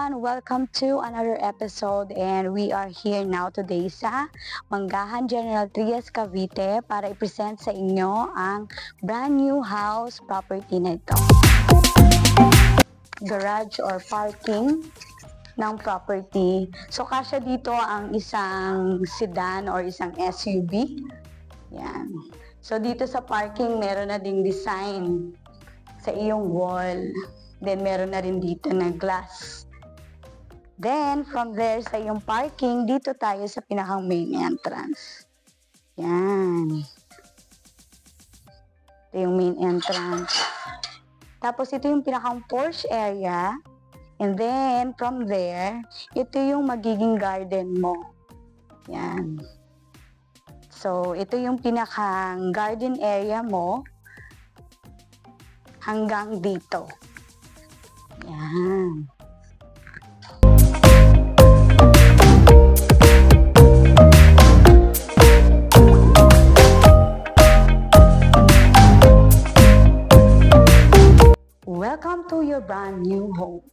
everyone, welcome to another episode and we are here now today sa Manggahan General Trias, Cavite para i-present sa inyo ang brand new house property na ito. Garage or parking ng property. So kasya dito ang isang sedan or isang SUV. Yan. So dito sa parking meron na ding design sa iyong wall. Then, meron na rin dito na glass. Then, from there sa iyong parking, dito tayo sa pinakang main entrance. Yan. Ito yung main entrance. Tapos, ito yung pinakang porch area. And then, from there, ito yung magiging garden mo. Yan. So, ito yung pinakang garden area mo hanggang dito. Yan. Welcome to your brand new home.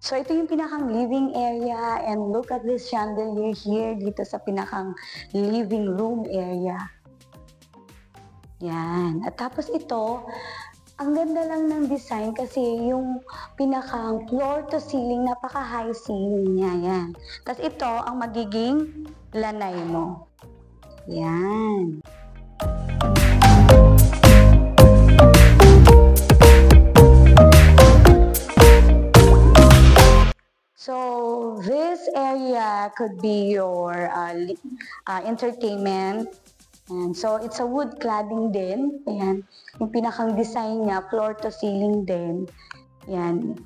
So, ito yung pinakang living area and look at this chandelier here dito sa pinakang living room area. Yan. At tapos ito, ang ganda lang ng design kasi yung pinakang floor to ceiling, napaka-high ceiling niya. Yan. Tapos ito ang magiging lanay mo. Yan. So, this area could be your entertainment. And so, it's a wood cladding din. Ayan. Yung pinakang design niya, floor to ceiling din. Ayan.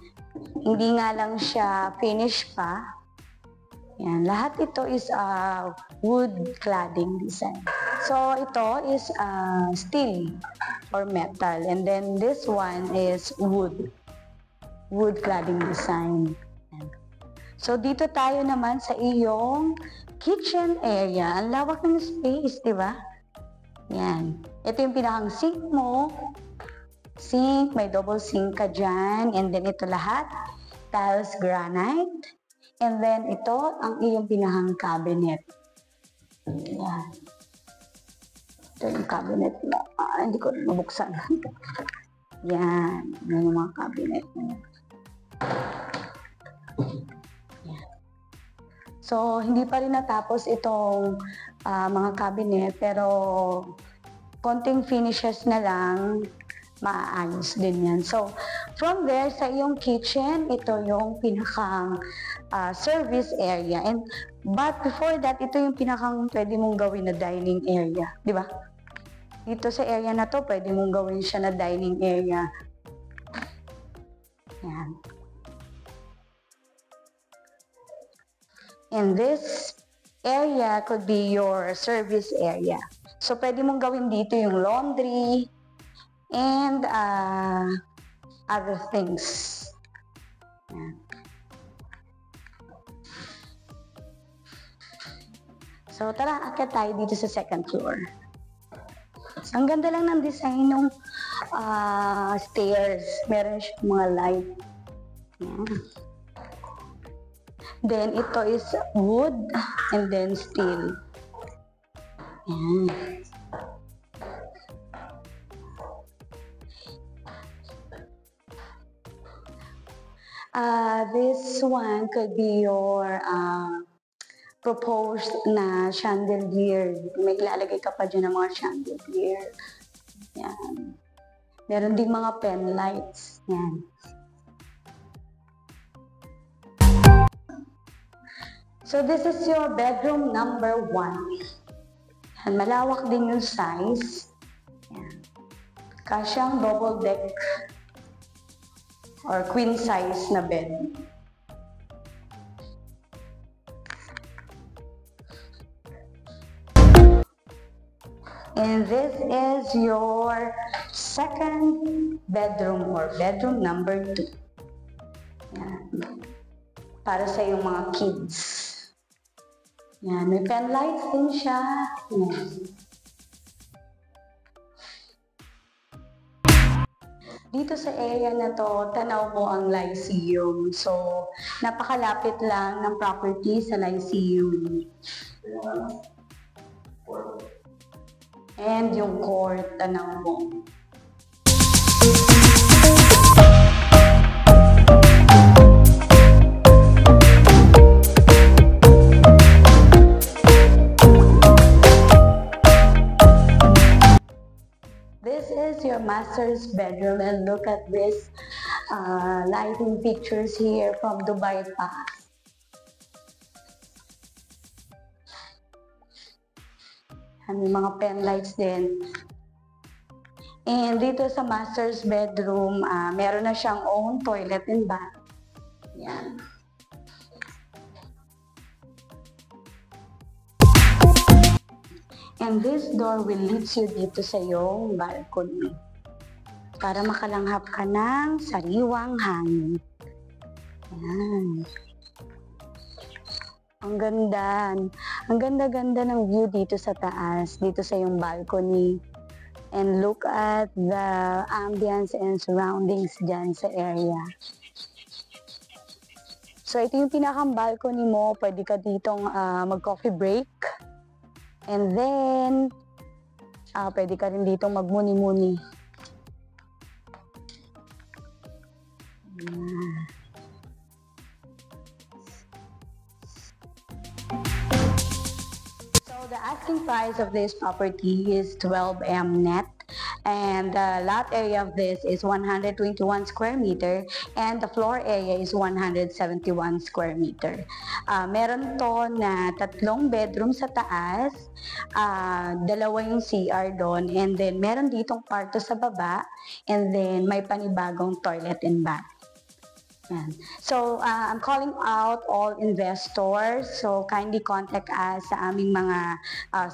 Hindi nga lang siya finish pa. Ayan. Lahat ito is wood cladding design. So, ito is steel or metal. And then, this one is wood. Wood cladding design. So, dito tayo naman sa iyong kitchen area. Ang lawak ng space, di ba? Yan. Ito yung pinakang sink mo. Sink, may double sink ka dyan. And then, ito lahat. Tiles granite. And then, ito ang iyong pinakang cabinet. Yan. Ito yung cabinet mo. Hindi ko nabuksan. Yan. Yan yung mga cabinet mo. So, hindi pa rin natapos itong mga cabinet, pero konting finishes na lang, maayos din yan. So, from there, sa iyong kitchen, ito yung pinakang service area. But before that, ito yung pinakang pwede mong gawin na dining area. Di ba? Dito sa area na to, pwede mong gawin siya na dining area. Yan. And this area could be your service area. So, pwede mong gawin dito yung laundry and other things. Yan. So, tara, akit tayo dito sa second floor. So, ang ganda lang ng design ng stairs. Meron siyang mga light. Yan. Then, ito is wood and then steel. Yan. This one could be your proposed na chandelier. May ilalagay ka pa dyan ng mga chandelier. Yan. Meron ding mga pen lights. Yan. So, this is your bedroom number 1. Yan, malawak din yung size. Yan. Kasyang double deck or queen size na bed. And this is your second bedroom or bedroom number 2. para sa yung mga kids. Yan, may pen lights din siya. Yan. Dito sa area na to, tanaw mo ang Lyceum. So, napakalapit lang ng property sa Lyceum. And yung court, tanaw mo. This is your master's bedroom, and look at this lighting pictures here from Dubai Pass. May mga pen lights din. And dito sa master's bedroom, meron na siyang own toilet and bath. Yan. And this door will lead you dito sa iyong balcony para makalanghap ka ng sariwang hangin. Yan. Ang ganda. Ang ganda-ganda ng view dito sa taas, dito sa iyong balcony. And look at the ambience and surroundings dyan sa area. So ito yung pinakang balcony mo. Pwede ka ditong mag-coffee break. And then, pwede ka rin dito magmuni-muni. So, the asking price of this property is 12M net. And the lot area of this is 121 square meter and the floor area is 171 square meter. Meron to na 3 bedroom sa taas, 2 yung CR doon, and then meron ditong kwarto sa baba, and then may panibagong toilet and bath. Yan. So, I'm calling out all investors. So, kindly contact us sa aming mga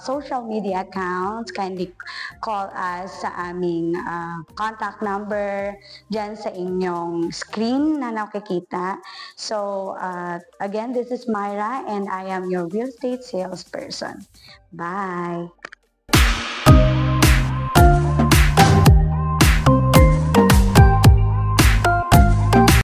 social media accounts. Kindly call us sa aming contact number dyan sa inyong screen na nakikita. So, again, this is Myra and I am your real estate salesperson. Bye!